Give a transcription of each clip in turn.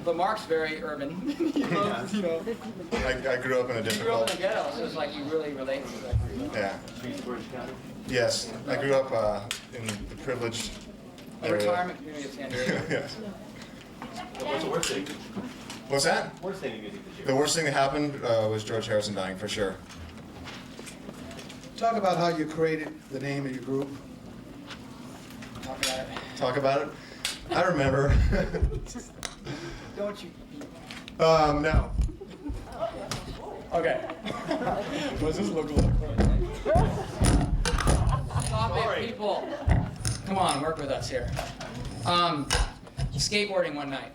But Mark's very urban. He loves, you know. I grew up in a You grew up in difficult. the ghetto, so it's like you really relate to that. Yeah. Yes, I grew up in the privileged A area. retirement community of San Diego. Yes. What's the worst thing? What's that? Worst thing in music this year? The worst thing that happened was George Harrison dying, for sure. Talk about how you created the name of your group. Talk about it. Talk about it. I remember. Don't you? No. Okay. What's this look like? Stop it, people. Come on, work with us here. Skateboarding one night.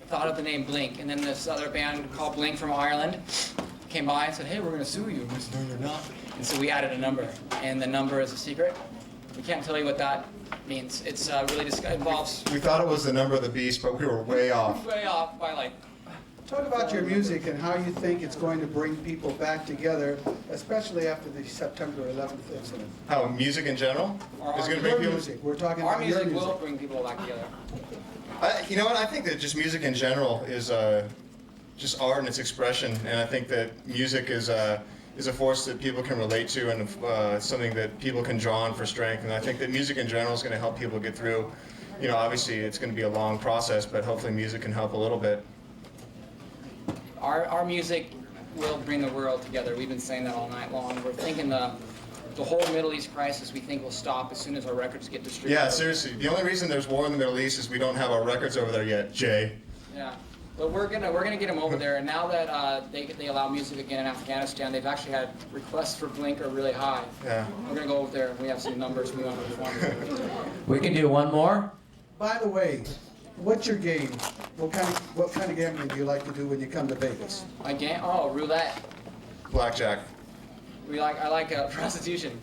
Thought of the name Blink, and then this other band called Blink from Ireland came by and said, "Hey, we're going to sue you." And we said, "No, you're not." And so we added a number, and the number is a secret. We can't tell you what that means. It's really just involves We thought it was the number of the beast, but we were way off. way off by like. Talk about your music and how you think it's going to bring people back together, especially after the September 11th incident. How music in general is going to bring Your people. music, we're talking Our about your music will music. bring people back together. You know what? I think that just music in general is just art and its expression, and I think that music is a force that people can relate to, and something that people can draw on for strength. And I think that music in general is going to help people get through. You know, obviously it's going to be a long process, but hopefully music can help a little bit. Our music will bring the world together. We've been saying that all night long. We're thinking the whole Middle East crisis we think will stop as soon as our records get distributed. Yeah, seriously. The only reason there's war in the Middle East is we don't have our records over there yet, Jay. Yeah, but we're gonna get them over there. And now that they allow music again in Afghanistan, they've actually had requests for Blink are really high. Yeah. We're gonna go over there. We have some numbers we want to perform. We can do one more. By the way, what's your game? What kind of gambling do you like to do when you come to Vegas? Again, oh, roulette. Blackjack. I like prostitution.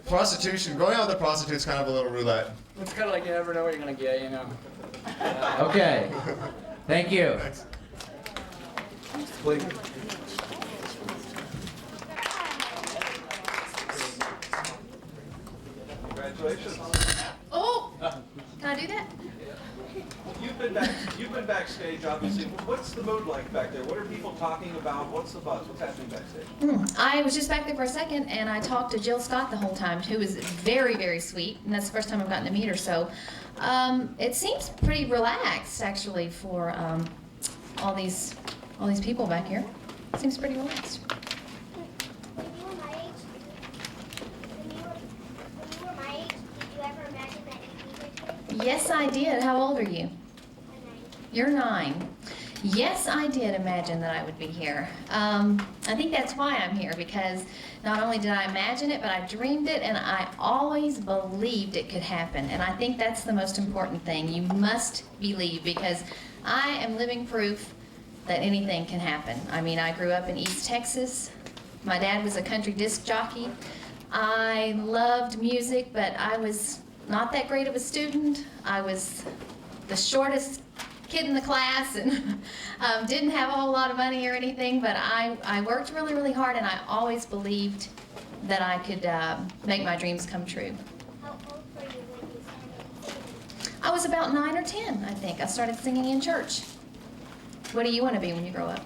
Prostitution. Going out with a prostitute's kind of a little roulette. It's kind of like you never know what you're gonna get, you know. Okay. Thank you. Please. Congratulations. Oh, can I do that? You've been backstage, obviously. What's the mood like back there? What are people talking about? What's the buzz? What's happening backstage? I was just back there for a second, and I talked to Jill Scott the whole time, who was very, very sweet, and that's the first time I've gotten to meet her. So it seems pretty relaxed, actually, for all these people back here. Seems pretty relaxed. When you were my age, when you were my age, did you ever imagine that you'd be here? Yes, I did. How old are you? I'm 9. You're 9. Yes, I did imagine that I would be here. I think that's why I'm here, because not only did I imagine it, but I dreamed it, and I always believed it could happen. And I think that's the most important thing. You must believe, because I am living proof that anything can happen. I mean, I grew up in East Texas. My dad was a country disc jockey. I loved music, but I was not that great of a student. I was the shortest kid in the class, and didn't have a whole lot of money or anything, but I worked really, really hard, and I always believed that I could make my dreams come true. How old were you when you started singing? I was about 9 or 10, I think. I started singing in church. What do you want to be when you grow up?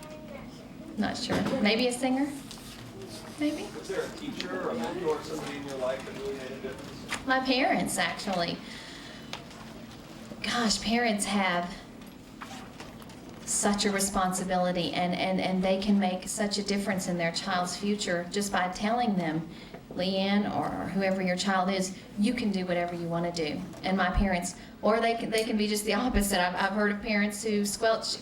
I'm not sure. Not sure. Maybe a singer? Maybe? Was there a teacher or a mentor, somebody in your life that really made a difference? My parents, actually. Gosh, parents have such a responsibility, and they can make such a difference in their child's future just by telling them, Leanne, or whoever your child is, you can do whatever you want to do. And my parents, or they can be just the opposite. I've heard of parents who squelch,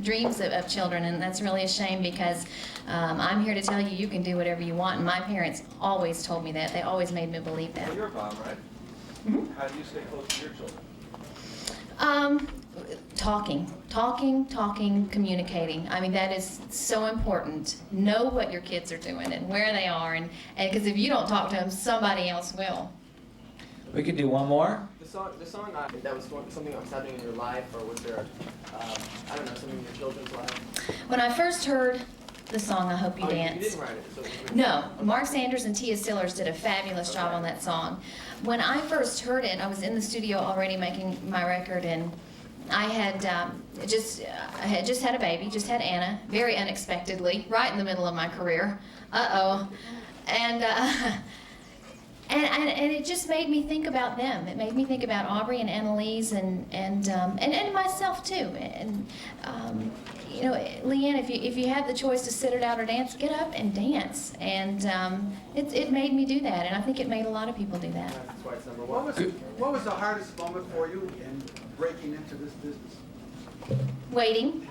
dreams of children, and that's really a shame, because I'm here to tell you, you can do whatever you want. And my parents always told me that. They always made me believe that. Well, you're a mom, right? Mhm. How do you stay close to your children? Talking, communicating. I mean, that is so important. Know what your kids are doing and where they are, and because if you don't talk to them, somebody else will. We can do one more. The song that was something that was happening in your life, or was there, I don't know, something in your children's life? When I first heard the song I Hope You Oh, Dance. you didn't write it, so it was written. No, Mark Sanders and Tia Stillers did a fabulous job on that song. When I first heard it, I was in the studio already making my record, and I had just had a baby, just had Anna, very unexpectedly, right in the middle of my career. And it just made me think about them. It made me think about Aubrey and Annalise and myself too. And you know, Leanne, if you had the choice to sit it out or dance, get up and dance. And it made me do that, and I think it made a lot of people do that. That's why it's number one. What was the hardest moment for you in breaking into this business? Waiting.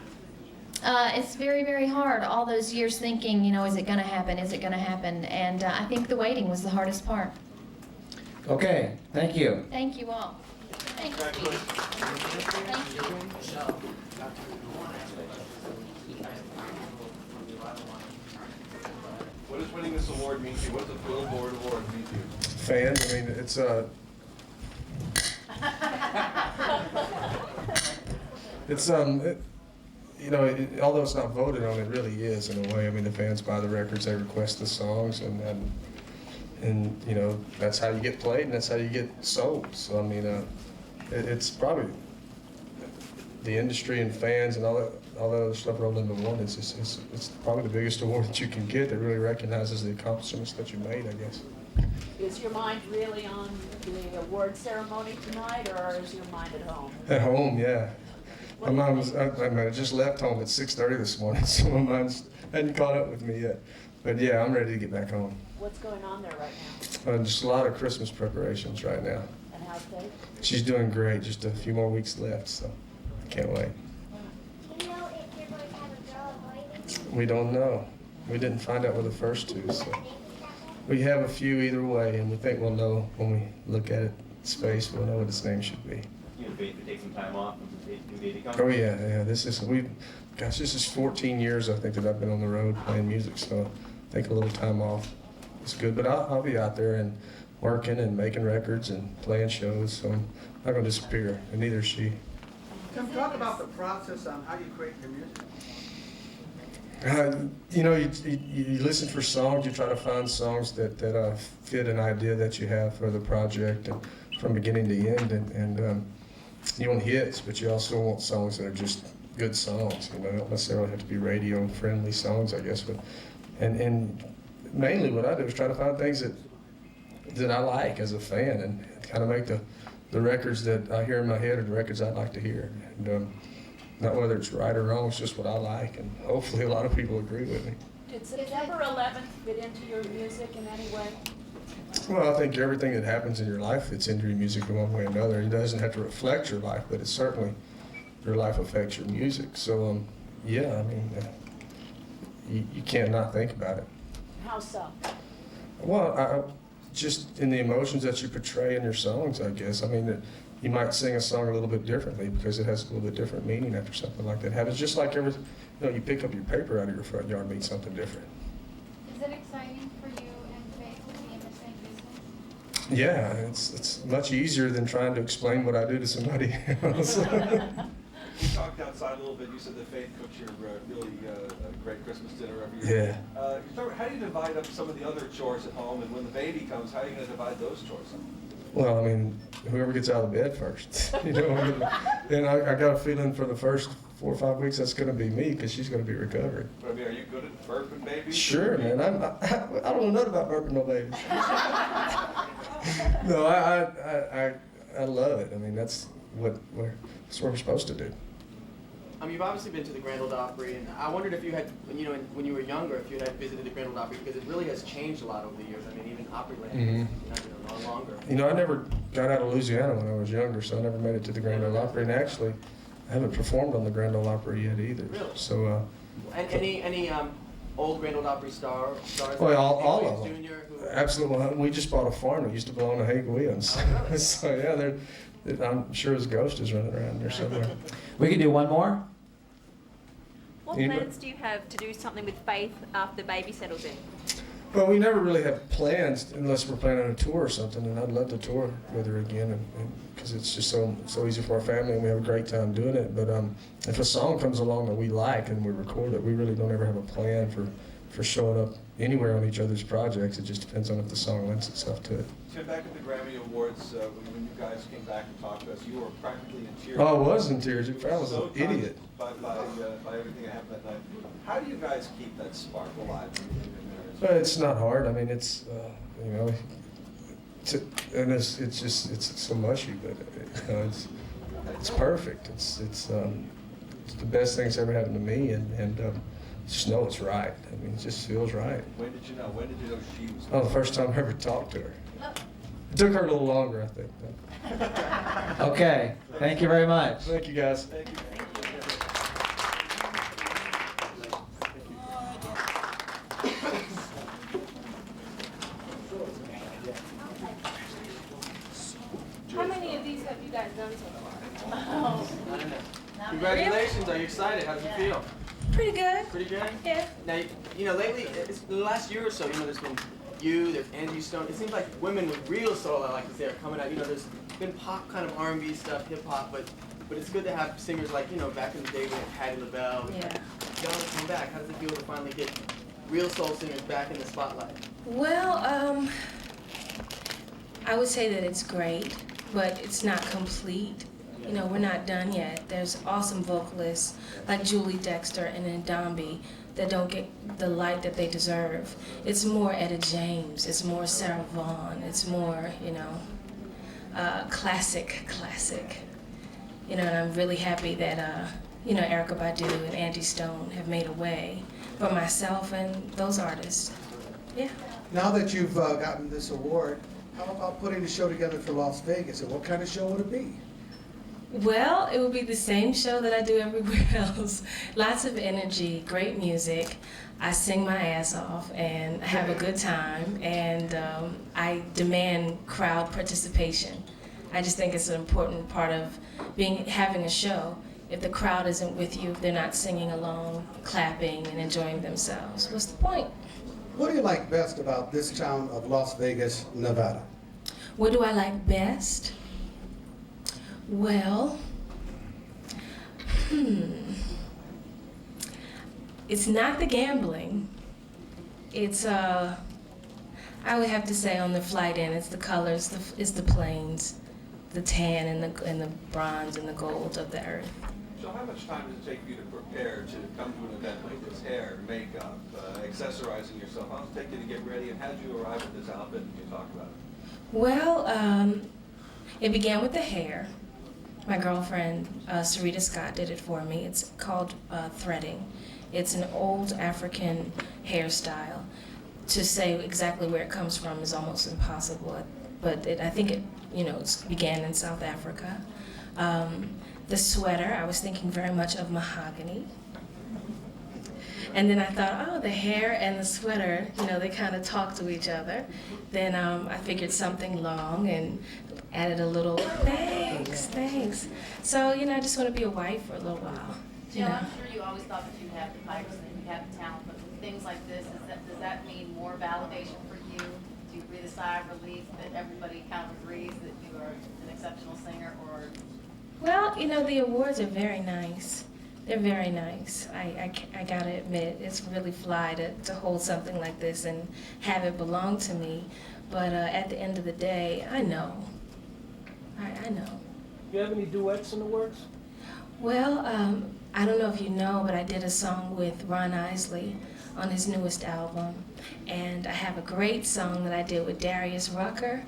It's very, very hard. All those years thinking, you know, is it going to happen? Is it going to happen? And I think the waiting was the hardest part. Okay, thank you. Thank you all. Thank you, Steve. Thank you. What does winning this award mean to you? What does the Billboard award mean to you? Fans, I mean, it's you know, although it's not voted on, it really is in a way. I mean, the fans buy the records, they request the songs, and you know, that's how you get played and that's how you get sold. So I mean, it's probably the industry and fans and all that other stuff rolled into one. It's probably the biggest award that you can get that really recognizes the accomplishments that you made, I guess. Is your mind really on the award ceremony tonight, or is your mind at home? At home, yeah. My mom was, I just left home at 6:30 this morning, so my mind hadn't caught up with me yet. But yeah, I'm ready to get back home. What's going on there right now? Just a lot of Christmas preparations right now. And how's Faith? She's doing great, just a few more weeks left, so I can't wait. Do you know if you're going to have a girl or boy? We don't know. We didn't find out with the first two, so. We have a few either way, and we think we'll know when we look at it in space, we'll know what its name should be. You know, Faith to take some time off and new baby comes? Oh yeah, this is 14 years I think that I've been on the road playing music, so I think a little time off is good. But I'll be out there and working and making records and playing shows, so I'm not gonna disappear, and neither is she. Tim, talk about the process on how you create your music. You know, you listen for songs, you try to find songs that fit an idea that you have for the project, and from beginning to end, and you want hits, but you also want songs that are just good songs. You know, they don't necessarily have to be radio-friendly songs, I guess, but and mainly what I do is try to find things that I like as a fan, and kind of make the records that I hear in my head are the records I'd like to hear. And, not whether it's right or wrong, it's just what I like, and hopefully a lot of people agree with me. Did September 11th fit into your music in any way? Well, I think everything that happens in your life fits into your music in one way or another. It doesn't have to reflect your life, but it certainly, your life affects your music. So, yeah, I mean, you can't not think about it. How so? Well, just in the emotions that you portray in your songs, I guess. I mean, you might sing a song a little bit differently because it has a little bit different meaning after something like that happens. Just like you pick up your paper out of your front yard, means something different. Is it exciting for you and Faith to be in the same business? Yeah, it's much easier than trying to explain what I do to somebody else. You talked outside a little bit. You said that Faith cooks your really great Christmas dinner every year. Yeah. How do you divide up some of the other chores at home? And when the baby comes, how are you going to divide those chores up? Well, I mean, whoever gets out of bed first, you know. And I got a feeling for the first 4 or 5 weeks that's going to be me because she's going to be recovering. But I mean, are you good at burping babies? Sure, man. I don't know nothing about burping no babies. No, I love it. I mean, that's what we're supposed to do. You've obviously been to the Grand Ole Opry, and I wondered if you had, when you were younger, if you had visited the Grand Ole Opry, because it really has changed a lot over the years. I mean, even Opryland is no longer. You know, I never got out of Louisiana when I was younger, so I never made it to the Grand Ole Opry. And actually, I haven't performed on the Grand Ole Opry yet either. Really? So. And any old Grand Ole Opry stars? Well, all of them. Jr., who... Absolutely. We just bought a farm that used to belong to Hank Williams. Oh, really? So yeah, I'm sure his ghost is running around there somewhere. We can do one more? What plans do you have to do something with Faith after the baby settles in? But we never really have plans unless we're planning on a tour or something, and I'd love to tour with her again, and because it's just so easy for our family, and we have a great time doing it. But if a song comes along that we like and we record it, we really don't ever have a plan for showing up anywhere on each other's projects. It just depends on if the song lends itself to it. Tim, back at the Grammy Awards, when you guys came back and talked to us, you were practically in tears. Oh, I was in tears. I was So an idiot. touched by everything that happened that night. How do you guys keep that spark alive? But it's not hard. I mean, it's you know, and it's just so mushy, but you know, it's perfect. It's the best thing that's ever happened to me, and just know it's right. I mean, it just feels right. When did you know? When did you know she was? Oh, the first time I ever talked to her. It took her a little longer, I think. Okay, thank you very much. Thank you, guys. Thank you. How many of these have you guys done so far? Congratulations, are you excited? How does it feel? Pretty good. Pretty good? Yeah. Now, you know, lately, it's the last year or so, you know, there's been there's Angie Stone. It seems like women with real soul, I like to say, are coming out. You know, there's been pop kind of R&B stuff, hip hop, but it's good to have singers like, you know, back in the day we had Patti LaBelle. Yeah. Y'all to come back. How does it feel to finally get real soul singers back in the spotlight? Well, I would say that it's great, but it's not complete. You know, we're not done yet. There's awesome vocalists like Julie Dexter and Ndombi that don't get the light that they deserve. It's more Etta James, it's more Sarah Vaughan, it's more, you know, classic. You know, and I'm really happy that, you know, Erykah Badu and Angie Stone have made a way for myself and those artists. Yeah. Now that you've gotten this award, how about putting a show together for Las Vegas? And what kind of show would it be? Well, it will be the same show that I do everywhere else. Lots of energy, great music. I sing my ass off and have a good time, and I demand crowd participation. I just think it's an important part of having a show. If the crowd isn't with you, they're not singing along, clapping, and enjoying themselves. What's the point? What do you like best about this town of Las Vegas, Nevada? What do I like best? Well, it's not the gambling. It's, I would have to say on the flight in, it's the colors, it's the plains, the tan and the bronze and the gold of the earth. So how much time does it take for you to prepare to come to an event like this? Hair, makeup, accessorizing yourself. How long does it take you to get ready, and how did you arrive at this outfit? Can you talk about it? Well, it began with the hair. My girlfriend, Sarita Scott, did it for me. It's called threading. It's an old African hairstyle. To say exactly where it comes from is almost impossible, but I think it, you know, it began in South Africa. The sweater, I was thinking very much of mahogany. And then I thought, oh, the hair and the sweater, you know, they kind of talk to each other. Then I figured something long and added a little, thanks. So, you know, I just want to be a wife for a little while. Jill, I'm sure you always thought that you had the pipes and you had the talent, but with things like this, does that mean more validation for you? Do you breathe a sigh of relief that everybody kind of agrees that you are an exceptional singer, or? Well, you know, the awards are very nice. They're very nice. I gotta admit, it's really fly to hold something like this and have it belong to me. But at the end of the day, I know. I know. You have any duets in the works? Well, I don't know if you know, but I did a song with Ron Isley on his newest album. And I have a great song that I did with Darius Rucker,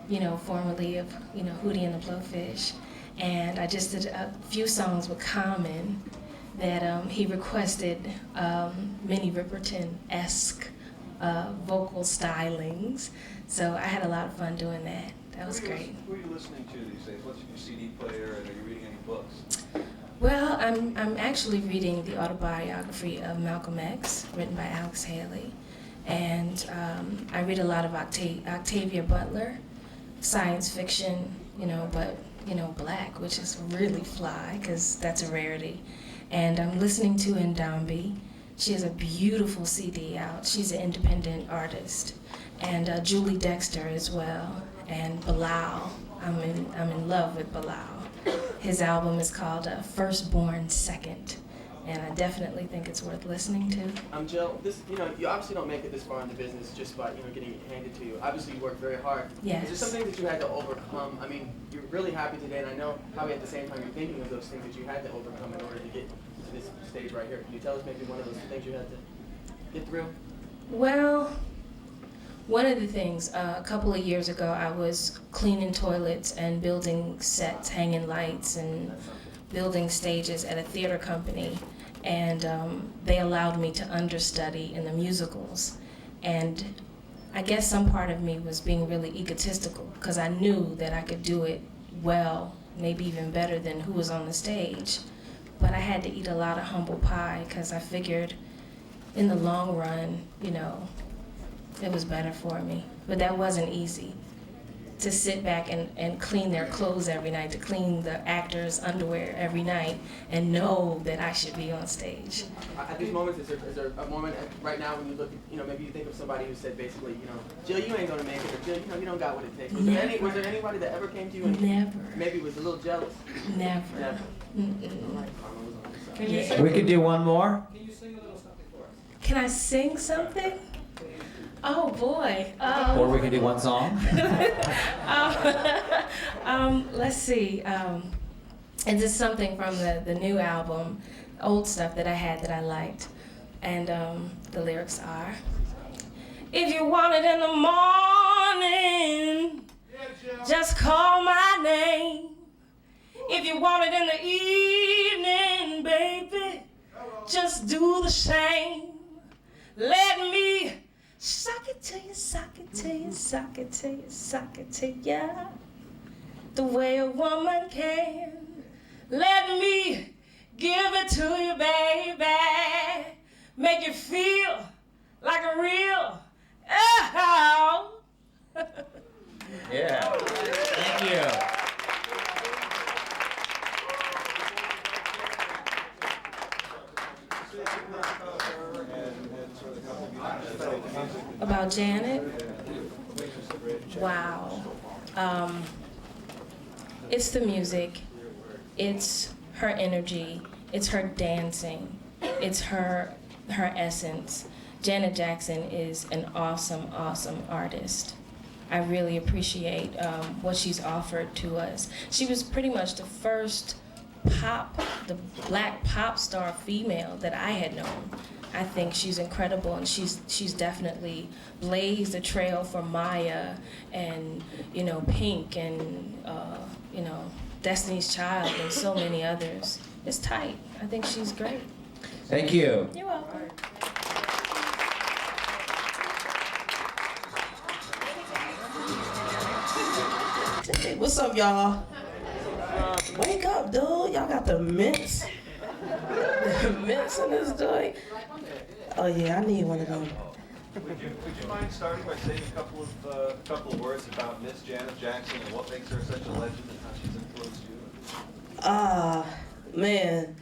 you know, formerly of, you know, Hootie and the Blowfish. And I just did a few songs with Common that he requested Minnie Riperton-esque vocal stylings. So I had a lot of fun doing that. That was great. Who are you listening to these days? What's your CD player, and are you reading any books? Well, I'm actually reading the autobiography of Malcolm X, written by Alex Haley. And I read a lot of Octavia Butler, science fiction, you know, but, you know, black, which is really fly, because that's a rarity. And I'm listening to Ndombi, She has a beautiful CD out. She's an independent artist. And Julie Dexter as well. And Bilal. I'm in love with Bilal. His album is called Firstborn Second. And I definitely think it's worth listening to. Jill, this, you obviously don't make it this far in the business just by, getting it handed to you. Obviously you work very hard. Yes. Is there something that you had to overcome? I mean, you're really happy today, and I know probably at the same time you're thinking of those things that you had to overcome in order to get to this stage right here. Can you tell us maybe one of those things you had to get through? Well, one of the things, a couple of years ago, I was cleaning toilets and building sets, hanging lights, and building stages at a theater company. And they allowed me to understudy in the musicals. And I guess some part of me was being really egotistical because I knew that I could do it well, maybe even better than who was on the stage. But I had to eat a lot of humble pie because I figured in the long run, it was better for me. But that wasn't easy. To sit back and clean their clothes every night, to clean the actors' underwear every night, and know that I should be on stage. At these moments, is there a moment right now when you look at, maybe you think of somebody who said basically, Jill, you ain't gonna make it, or Jill, you don't got what it takes. Was there anybody that ever came to you and Never. maybe was a little jealous? Never. Never. We could do one more. Can you sing a little something for us? Can I sing something? Oh boy. Or we could do one song. Let's see. And this is something from the new album, old stuff that I had that I liked. And the lyrics are, if you want it in the morning, just call my name. If you want it in the evening, baby, just do the same. Let me sock it to you, sock it to you, sock it to you, sock it to you, the way a woman can. Let me give it to you, baby, make you feel like a real ow. Yeah. Thank you. About Janet? Wow. It's the music, it's her energy, it's her dancing, it's her essence. Janet Jackson is an awesome, awesome artist. I really appreciate what she's offered to us. She was pretty much the first the black pop star female that I had known. I think she's incredible, and she's definitely blazed a trail for Maya and Pink and Destiny's Child and so many others. It's tight. I think she's great. Thank you. You're welcome. What's up, y'all? Wake up, dude. Y'all got the mints. The mints in this joint. Oh yeah, I need one of them. Would you mind starting by saying a couple of words about Miss Janet Jackson and what makes her such a legend and how she's influenced you? Man.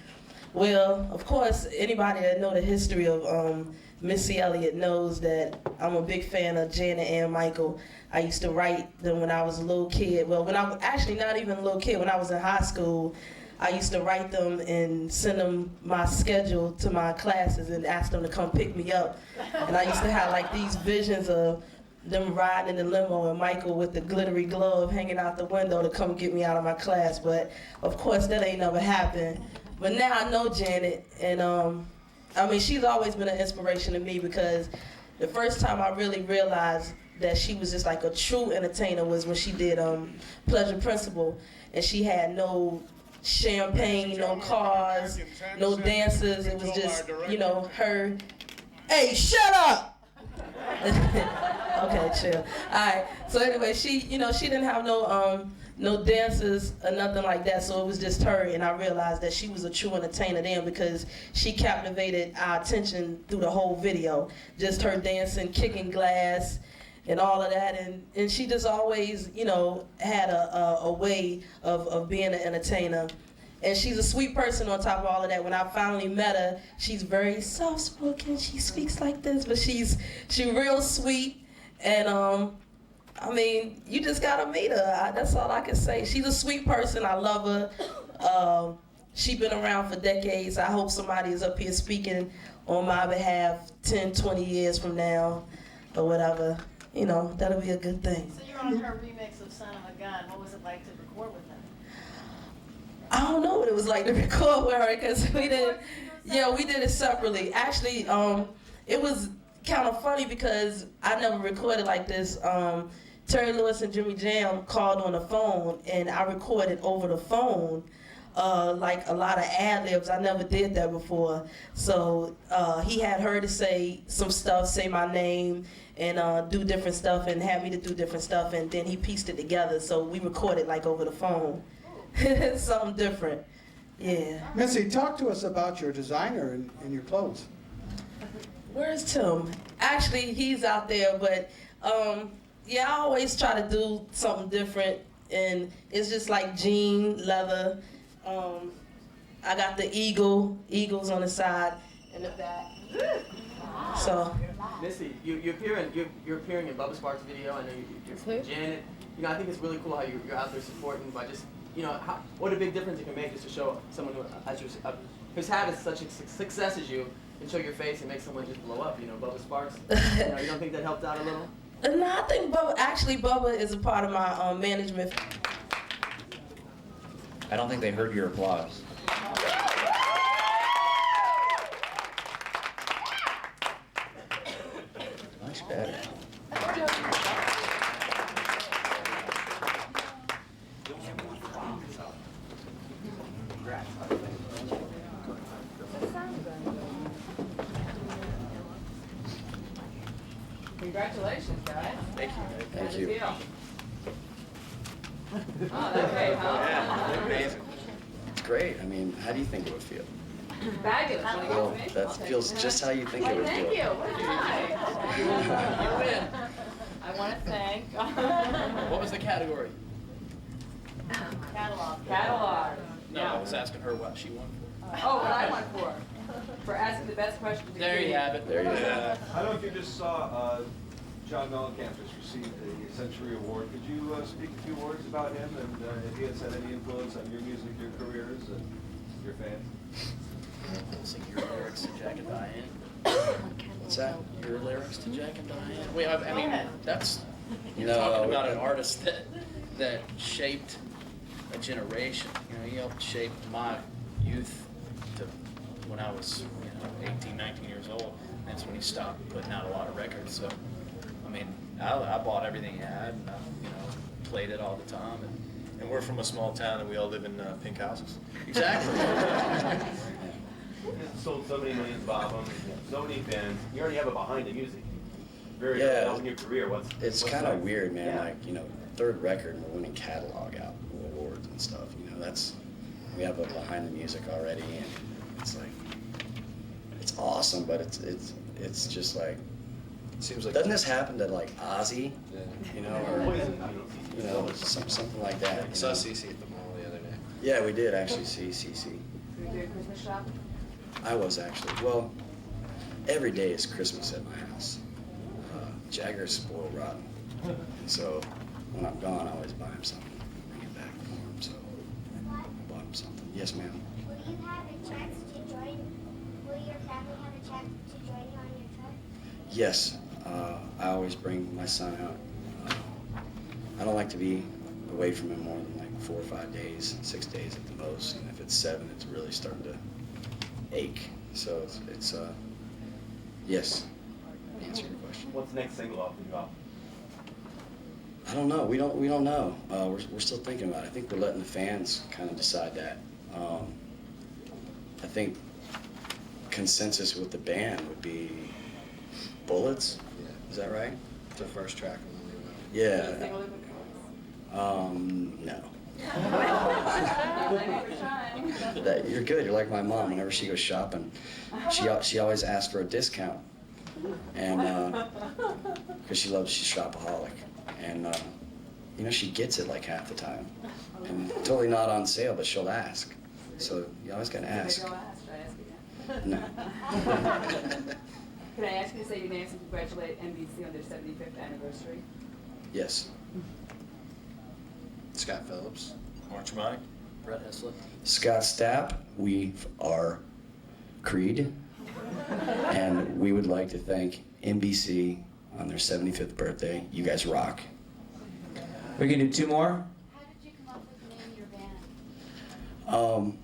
Well, of course, anybody that know the history of Missy Elliott knows that I'm a big fan of Janet and Michael. I used to write them when I was a little kid. Well, when I was actually not even a little kid, when I was in high school, I used to write them and send them my schedule to my classes and ask them to come pick me up. And I used to have like these visions of them riding in the limo and Michael with the glittery glove hanging out the window to come get me out of my class. But of course that ain't never happened. But now I know Janet, and I mean, she's always been an inspiration to me, because the first time I really realized that she was just like a true entertainer was when she did Pleasure Principle, and she had no champagne, no cars, no dancers. It was just, her. Hey, shut up! Okay, chill. All right. So anyway, she didn't have no dancers or nothing like that. So it was just her, and I realized that she was a true entertainer then, because she captivated our attention through the whole video. Just her dancing, kicking glass, and all of that, and she just always, had a way of being an entertainer. And she's a sweet person on top of all of that. When I finally met her, she's very soft-spoken. She speaks like this, but she's real sweet. And I mean, you just gotta meet her. That's all I can say. She's a sweet person. I love her. She's been around for decades. I hope somebody is up here speaking on my behalf 10, 20 years from now or whatever. You know, that'll be a good thing. So you're on her remix of Son of a Gun. What was it like to record with her? I don't know what it was like to record with her because we did it separately. Actually, it was kind of funny because I never recorded like this. Terry Lewis and Jimmy Jam called on the phone and I recorded over the phone like a lot of ad-libs. I never did that before. So he had her to say some stuff, say my name, and do different stuff and had me to do different stuff, and then he pieced it together. So we recorded like over the phone. It's something different. Yeah. Missy, talk to us about your designer and your clothes. Where's Tim? Actually, he's out there, but yeah, I always try to do something different, and it's just like jean, leather. I got the eagles on the side and the back. So. Missy, you're appearing in Bubba Sparks' video. I know you're Janet. You know, I think it's really cool how you're out there supporting by just, you know, what a big difference it can make just to show someone who's had such a success as you and show your face and make someone just blow up. You know, Bubba Sparks. You know, you don't think that helped out a little? No, I think Bubba is a part of my management. I don't think they heard your applause. Much better. Congratulations, guys. Thank you. How's Thank it you. feel? Oh, that's great, huh? Yeah, amazing. It's great. I mean, how do you think it would feel? Fabulous. Well, that feels just how you think it would feel. Thank you. What nice. You win. I want to thank. What was the category? Catalog. Catalog. No, I was asking her what she won for. Oh, what I won for. For asking the best question. There you have it. There you go. I don't know if you just saw John Mellencamp just received the Century Award. Could you speak a few words about him and if he has had any influence on your music, your careers, and your fans? Sing your lyrics to Jack and Diane. What's that? Your lyrics to Jack and Diane. Wait, I mean, that's you're No, talking about an artist that shaped a generation. You know, he helped shape my youth to when I was 18, 19 years old. That's when he stopped putting out a lot of records. So, I mean, I bought everything he had, and I, played it all the time. And we're from a small town, and we all live in pink houses. Exactly. Sold so many millions of albums, so many fans. You already have it behind the music. Very Yeah. early in your career. It's what's kind of next? weird, man. Yeah. Like, third record, and we're winning catalog out awards and stuff. We have it behind the music already, and it's like, it's awesome, but it's just like, Seems like doesn't this happen to like Ozzy, or something like that? I saw CeCe at the mall the other day. Yeah, we did actually see CeCe. Were you doing Christmas shopping? I was actually. Well, every day is Christmas at my house. Jagger's spoiled rotten, and so when I'm gone, I always buy him something, bring it back for him. So I bought him something. Yes, ma'am. Will you have a chance to join? Will your family have a chance to join you on your trip? Yes, I always bring my son out. I don't like to be away from him more than like 4 or 5 days, 6 days at the most. And if it's 7, it's really starting to ache. So it's yes. Answer your question. What's the next single off the new album? I don't know. We don't know. We're still thinking about it. I think we're letting the fans kind of decide that. I think consensus with the band would be Bullets. Is that right? The first track. Yeah. No. You're good. You're like my mom. Whenever she goes shopping, she always asks for a discount, and because she's shopaholic, and she gets it like half the time, and totally not on sale, but she'll ask. So you always got to ask. Maybe I'll ask. Should I ask again? No. Can I ask you to say your names and congratulate NBC on their 75th anniversary? Yes. Scott Phillips. Mark Traumatic. Brett Heslip. Scott Stapp, we are Creed, and we would like to thank NBC on their 75th birthday. You guys rock. We can do two more. How did you come up with the name of your band?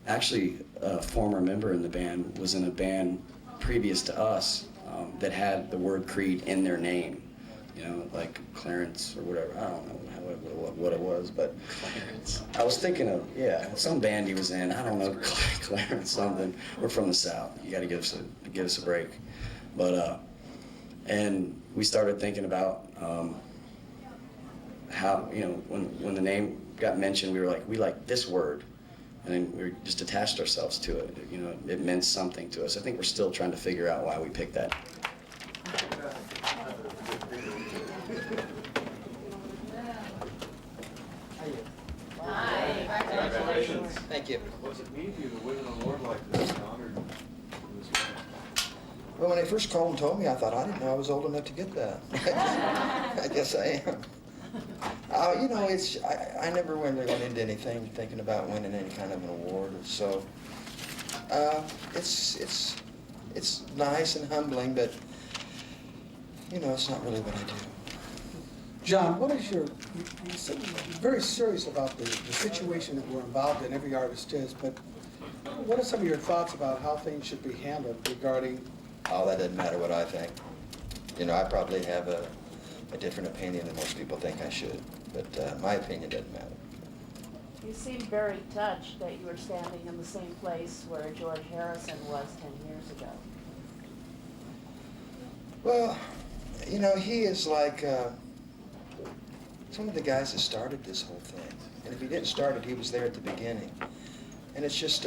Actually, a former member in the band was in a band previous to us that had the word Creed in their name. You know, like Clarence or whatever. I don't know what it was, but Clarence. I was thinking of, yeah, some band he was in. I don't know, Clarence something. We're from the South. You got to give us a break. But and we started thinking about how, you know, when the name got mentioned, we were like, we like this word, and then we just attached ourselves to it. You know, it meant something to us. I think we're still trying to figure out why we picked that. Congratulations. Thank you. What does it mean to you to win an award like this, honored in this way? Well, when they first called and told me, I thought, I didn't know I was old enough to get that. I guess I am. You know, I never really went into anything thinking about winning any kind of an award, so it's nice and humbling, but you know, it's not really what I do. John, what is you're very serious about the situation that we're involved in, every artist is, but what are some of your thoughts about how things should be handled regarding? Oh, that doesn't matter what I think. You know, I probably have a different opinion than most people think I should, but my opinion doesn't matter. You seem very touched that you were standing in the same place where George Harrison was 10 years ago. Well, you know, he is like some of the guys that started this whole thing. And if he didn't start it, he was there at the beginning. And it's just,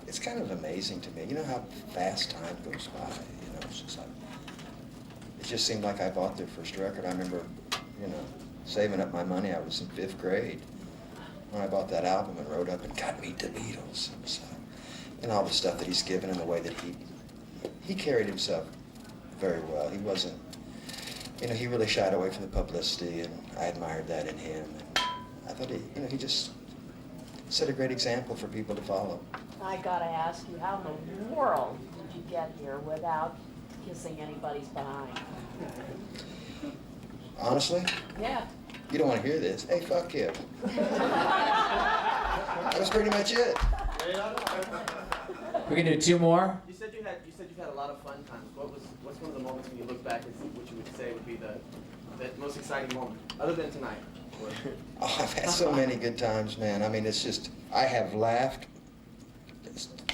it's kind of amazing to me. You know how fast time goes by, you know, it's just like, it just seemed like I bought their first record. I remember, you know, saving up my money. I was in 5th grade when I bought that album and wrote up and got Meet the Beatles. So, and all the stuff that he's given and the way that he carried himself very well. He wasn't, you know, he really shied away from the publicity, and I admired that in him. And I thought he just set a great example for people to follow. I gotta ask you, how in the world did you get here without kissing anybody's behind? Honestly? Yeah. You don't want to hear this. Hey, fuck you. That was pretty much it. We can do two more. You said you've had a lot of fun times. What's one of the moments when you look back and see what you would say would be the most exciting moment, other than tonight? Oh, I've had so many good times, man. I mean, it's just, I have laughed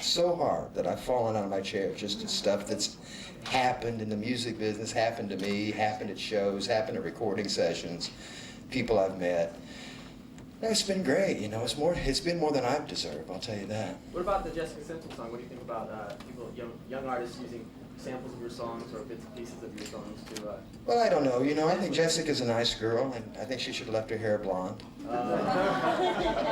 so hard that I've fallen out of my chair just at stuff that's happened in the music business, happened to me, happened at shows, happened at recording sessions, people I've met. It's been great, you know. It's been more than I've deserved, I'll tell you that. What about the Jessica Simpson song? What do you think about people, young artists using samples of your songs or bits and pieces of your songs to? Well, I don't know. You know, I think Jessica's a nice girl, and I think she should have left her hair blonde.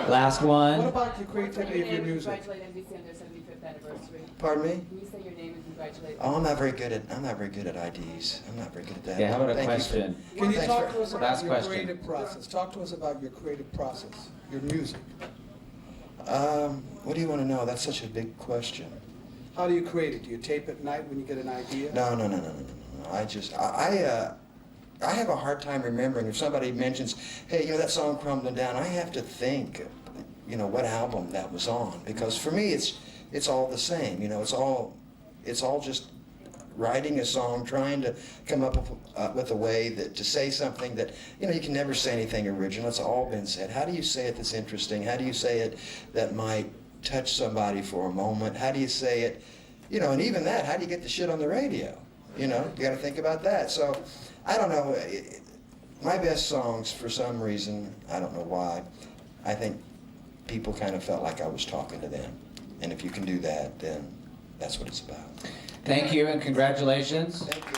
Last one. What about the creativity of your music? Congratulate NBC on their 75th anniversary. Pardon me? Can you say your name and congratulate? Oh, I'm not very good at IDs. I'm not very good at that. Yeah, how about a Thank you question? Can you Thanks talk for- to us about Last your question. creative process? Talk to us about your creative process, your music. What do you want to know? That's such a big question. How do you create it? Do you tape at night when you get an idea? No. I have a hard time remembering if somebody mentions, hey, you know, that song Crumbling Down, I have to think, you know, what album that was on, because for me it's all the same, you know, it's all just writing a song, trying to come up with a way to say something that, you know, you can never say anything original. It's all been said. How do you say it that's interesting? How do you say it that might touch somebody for a moment? How do you say it, you know, and even that, how do you get the shit on the radio? You know, you got to think about that. So, I don't know. My best songs, for some reason, I don't know why, I think people kind of felt like I was talking to them. And if you can do that, then that's what it's about. Thank you and congratulations. Thank you.